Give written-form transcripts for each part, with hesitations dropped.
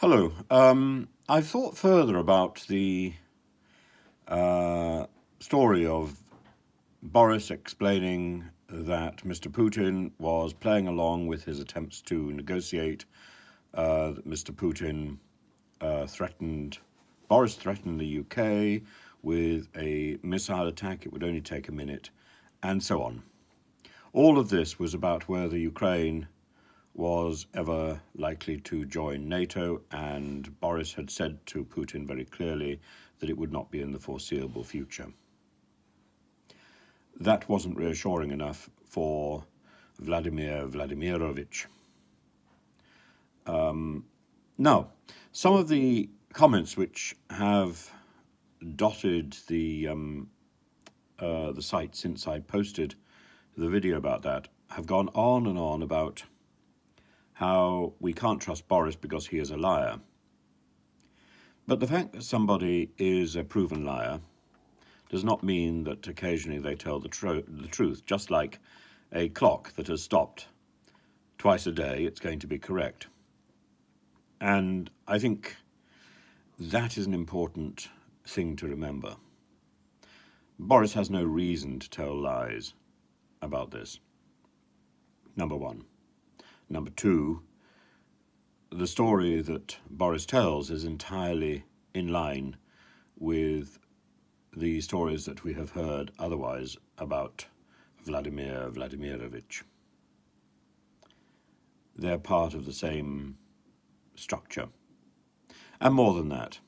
Hello. I've thought further about the story of Boris explaining that Mr. Putin was playing along with his attempts to negotiate. That Mr. Putin Boris threatened the UK with a missile attack. It would only take a minute, and so on. All of this was about whether Ukraine was ever likely to join NATO, and Boris had said to Putin very clearly that it would not be in the foreseeable future. That wasn't reassuring enough for Vladimir Vladimirovich. Now, some of the comments which have dotted the site since I posted the video about that have gone on and on about how we can't trust Boris because he is a liar. But the fact that somebody is a proven liar does not mean that occasionally they tell the truth. Just like a clock that has stopped twice a day, it's going to be correct. And I think that is an important thing to remember. Boris has no reason to tell lies about this, number one. Number two, the story that Boris tells is entirely in line with the stories that we have heard otherwise about Vladimir Vladimirovich. They're part of the same structure. And more than that,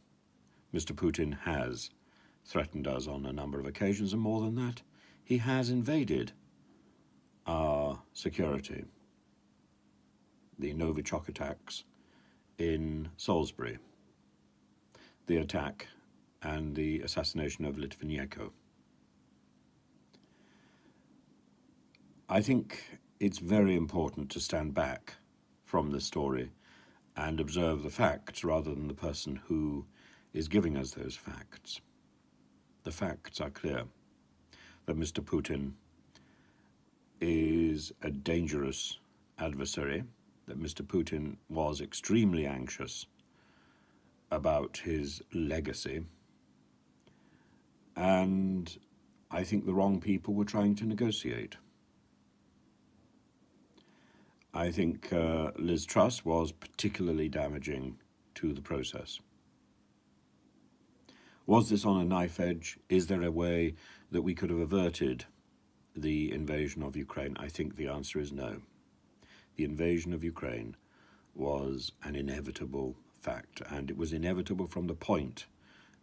Mr. Putin has threatened us on a number of occasions, and more than that, he has invaded our security. The Novichok attacks in Salisbury, the attack and the assassination of Litvinenko. I think it's very important to stand back from this story and observe the facts rather than the person who is giving us those facts. The facts are clear that Mr. Putin is a dangerous adversary, that Mr. Putin was extremely anxious about his legacy, and I think the wrong people were trying to negotiate. I think Liz Truss was particularly damaging to the process. Was this on a knife edge? Is there a way that we could have averted the invasion of Ukraine? I think the answer is no. The invasion of Ukraine was an inevitable fact, and it was inevitable from the point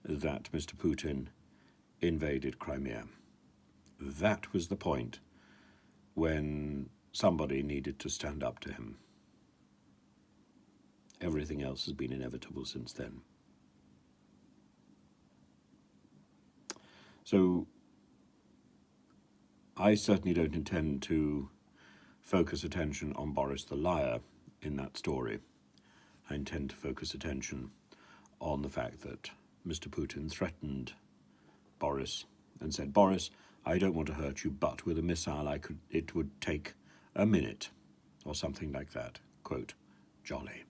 that Mr. Putin invaded Crimea. That was the point when somebody needed to stand up to him. Everything else has been inevitable since then. So I certainly don't intend to focus attention on Boris the liar in that story. I intend to focus attention on the fact that Mr. Putin threatened Boris and said, "Boris, I don't want to hurt you, but with a missile it would take a minute," or something like that. Quote, "Jolly."